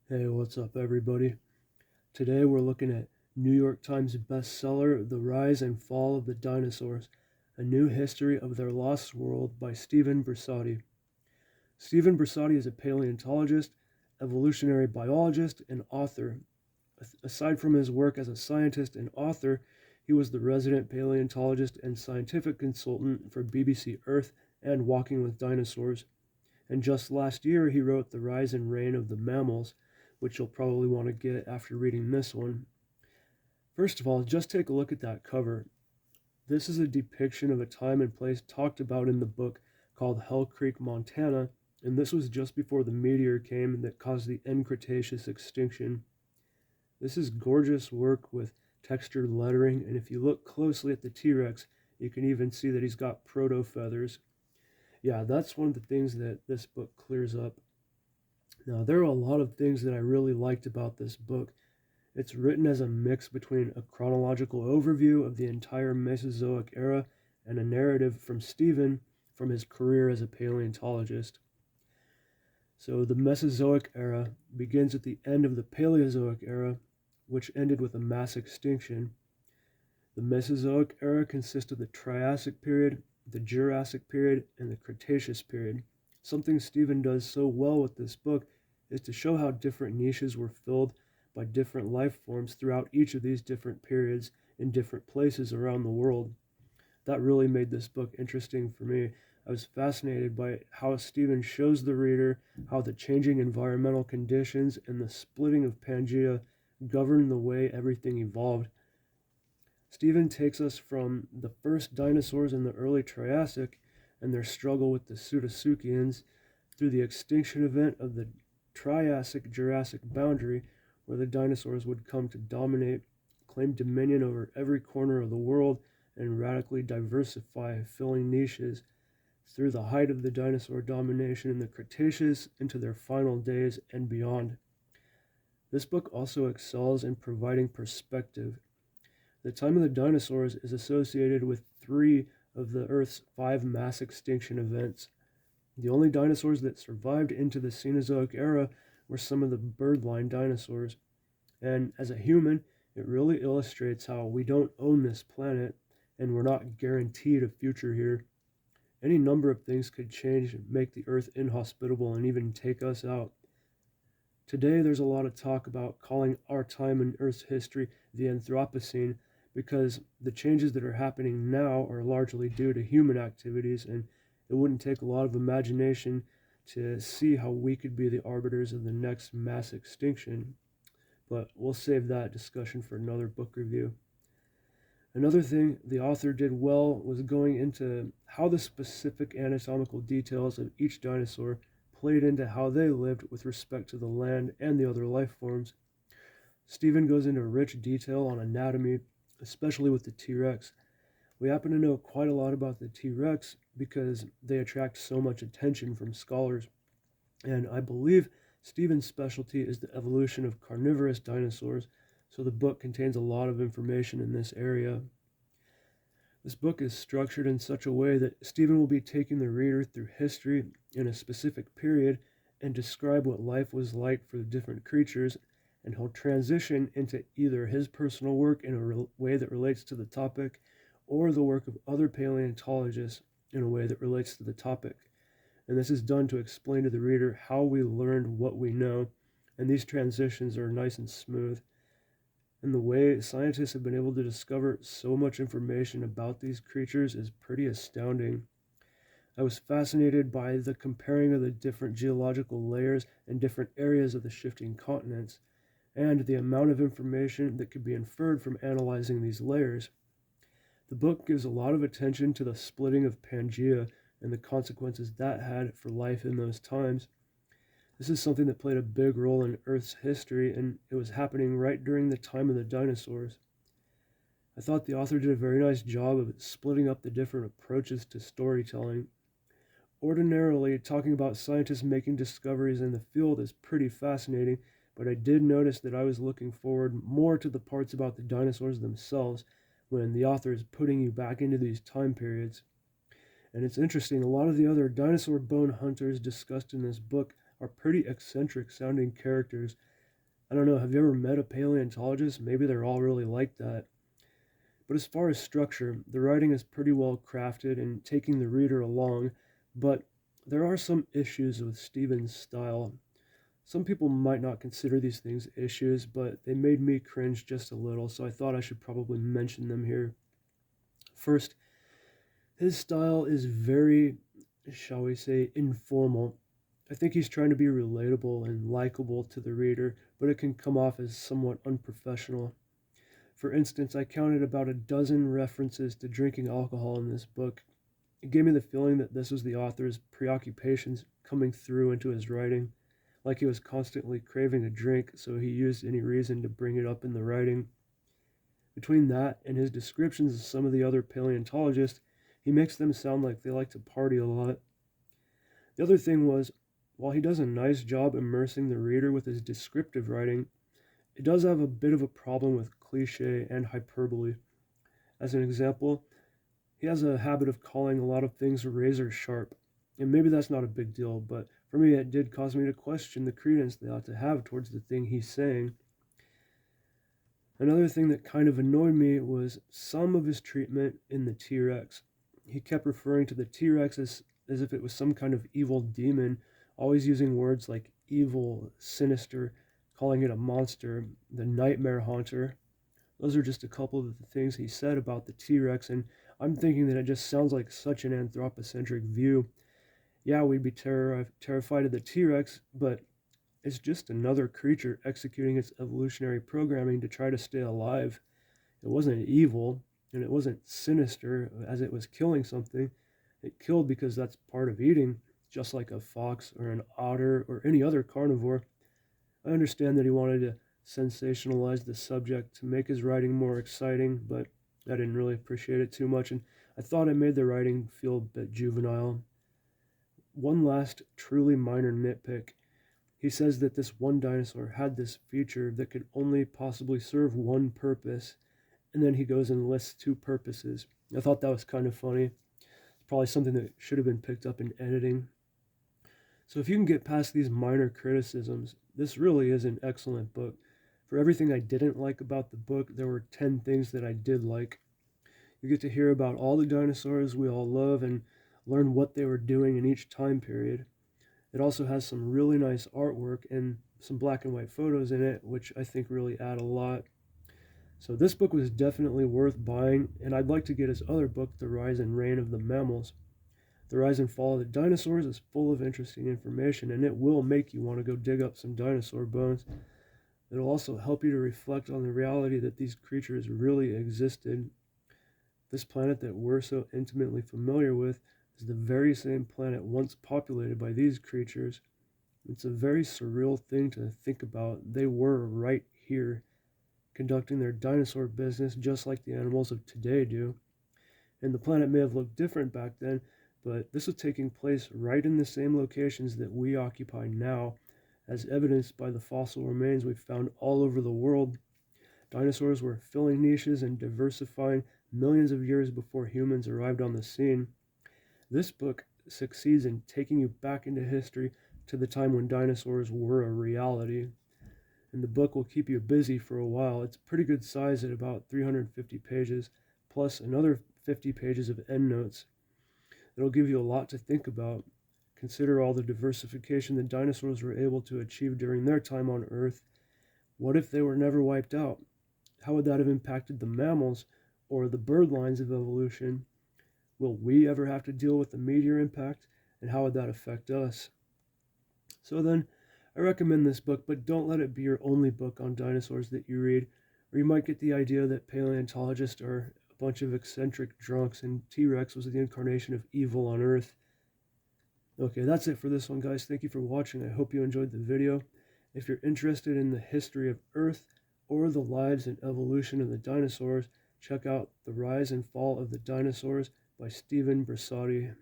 Hey, what's up, everybody? Today we're looking at New York Times bestseller The Rise and Fall of the Dinosaurs, A New History of Their Lost World by Stephen Brusatte. Stephen Brusatte is a paleontologist, evolutionary biologist, and author. Aside from his work as a scientist and author, he was the resident paleontologist and scientific consultant for BBC Earth and Walking with Dinosaurs. And just last year, he wrote The Rise and Reign of the Mammals, which you'll probably want to get after reading this one. First of all, just take a look at that cover. This is a depiction of a time and place talked about in the book called Hell Creek, Montana, and this was just before the meteor came that caused the end Cretaceous extinction. This is gorgeous work with textured lettering, and if you look closely at the T Rex, you can even see that he's got proto feathers. Yeah, that's one of the things that this book clears up. Now, there are a lot of things that I really liked about this book. It's written as a mix between a chronological overview of the entire Mesozoic era and a narrative from Stephen from his career as a paleontologist. So, the Mesozoic era begins at the end of the Paleozoic era, which ended with a mass extinction. The Mesozoic era consists of the Triassic period, the Jurassic period, and the Cretaceous period. Something Stephen does so well with this book is to show how different niches were filled by different life forms throughout each of these different periods in different places around the world. That really made this book interesting for me. I was fascinated by how Stephen shows the reader how the changing environmental conditions and the splitting of Pangea governed the way everything evolved. Stephen takes us from the first dinosaurs in the early Triassic and their struggle with the Pseudotsuchians through the extinction event of the Triassic-Jurassic boundary, where the dinosaurs would come to dominate, claim dominion over every corner of the world, and radically diversify, filling niches, through the height of the dinosaur domination in the Cretaceous into their final days and beyond. This book also excels in providing perspective. The time of the dinosaurs is associated with three of the Earth's five mass extinction events. The only dinosaurs that survived into the Cenozoic era were some of the birdline dinosaurs. And as a human, it really illustrates how we don't own this planet and we're not guaranteed a future here. Any number of things could change and make the Earth inhospitable and even take us out. Today, there's a lot of talk about calling our time in Earth's history the Anthropocene because the changes that are happening now are largely due to human activities, and it wouldn't take a lot of imagination to see how we could be the arbiters of the next mass extinction. But we'll save that discussion for another book review. Another thing the author did well was going into how the specific anatomical details of each dinosaur played into how they lived with respect to the land and the other life forms. Stephen goes into rich detail on anatomy, especially with the T-Rex. We happen to know quite a lot about the T-Rex because they attract so much attention from scholars. And I believe Stephen's specialty is the evolution of carnivorous dinosaurs, so the book contains a lot of information in this area. This book is structured in such a way that Stephen will be taking the reader through history in a specific period and describe what life was like for the different creatures, and he'll transition into either his personal work in a way that relates to the topic or the work of other paleontologists in a way that relates to the topic. And this is done to explain to the reader how we learned what we know, and these transitions are nice and smooth. And the way scientists have been able to discover so much information about these creatures is pretty astounding. I was fascinated by the comparing of the different geological layers and different areas of the shifting continents, and the amount of information that could be inferred from analyzing these layers. The book gives a lot of attention to the splitting of Pangea and the consequences that had for life in those times. This is something that played a big role in Earth's history, and it was happening right during the time of the dinosaurs. I thought the author did a very nice job of splitting up the different approaches to storytelling. Ordinarily, talking about scientists making discoveries in the field is pretty fascinating, but I did notice that I was looking forward more to the parts about the dinosaurs themselves when the author is putting you back into these time periods. And it's interesting, a lot of the other dinosaur bone hunters discussed in this book are pretty eccentric sounding characters, I don't know, have you ever met a paleontologist? Maybe they're all really like that. But as far as structure, the writing is pretty well crafted and taking the reader along, but there are some issues with Stephen's style. Some people might not consider these things issues, but they made me cringe just a little, so I thought I should probably mention them here. First, his style is very, shall we say, informal. I think he's trying to be relatable and likable to the reader, but it can come off as somewhat unprofessional. For instance, I counted about a dozen references to drinking alcohol in this book. It gave me the feeling that this was the author's preoccupations coming through into his writing, like he was constantly craving a drink, so he used any reason to bring it up in the writing. Between that and his descriptions of some of the other paleontologists, he makes them sound like they like to party a lot. The other thing was, while he does a nice job immersing the reader with his descriptive writing, it does have a bit of a problem with cliche and hyperbole. As an example, he has a habit of calling a lot of things razor sharp. And maybe that's not a big deal, but for me it did cause me to question the credence they ought to have towards the thing he's saying. Another thing that kind of annoyed me was some of his treatment in the T-Rex. He kept referring to the T-Rex as if it was some kind of evil demon, always using words like evil, sinister, calling it a monster, the nightmare haunter. Those are just a couple of the things he said about the T-Rex, and I'm thinking that it just sounds like such an anthropocentric view. Yeah, we'd be terrified of the T-Rex, but it's just another creature executing its evolutionary programming to try to stay alive. It wasn't evil, and it wasn't sinister as it was killing something. It killed because that's part of eating, just like a fox or an otter or any other carnivore. I understand that he wanted to sensationalize the subject to make his writing more exciting, but I didn't really appreciate it too much, and I thought it made the writing feel a bit juvenile. One last truly minor nitpick. He says that this one dinosaur had this feature that could only possibly serve one purpose, and then he goes and lists two purposes. I thought that was kind of funny. It's probably something that should have been picked up in editing. So if you can get past these minor criticisms, this really is an excellent book. For everything I didn't like about the book, there were 10 things that I did like. You get to hear about all the dinosaurs we all love and learn what they were doing in each time period. It also has some really nice artwork and some black and white photos in it, which I think really add a lot. So this book was definitely worth buying, and I'd like to get his other book, The Rise and Reign of the Mammals. The Rise and Fall of the Dinosaurs is full of interesting information, and it will make you want to go dig up some dinosaur bones. It'll also help you to reflect on the reality that these creatures really existed. This planet that we're so intimately familiar with is the very same planet once populated by these creatures. It's a very surreal thing to think about. They were right here, conducting their dinosaur business just like the animals of today do. And the planet may have looked different back then, but this was taking place right in the same locations that we occupy now, as evidenced by the fossil remains we've found all over the world. Dinosaurs were filling niches and diversifying millions of years before humans arrived on the scene. This book succeeds in taking you back into history to the time when dinosaurs were a reality. And the book will keep you busy for a while. It's pretty good size at about 350 pages, plus another 50 pages of endnotes. It'll give you a lot to think about. Consider all the diversification the dinosaurs were able to achieve during their time on Earth. What if they were never wiped out? How would that have impacted the mammals or the bird lines of evolution? Will we ever have to deal with the meteor impact, and how would that affect us? So then, I recommend this book, but don't let it be your only book on dinosaurs that you read, or you might get the idea that paleontologists are a bunch of eccentric drunks and T-Rex was the incarnation of evil on Earth. Okay, that's it for this one, guys. Thank you for watching. I hope you enjoyed the video. If you're interested in the history of Earth or the lives and evolution of the dinosaurs, check out The Rise and Fall of the Dinosaurs by Steve Brusatte.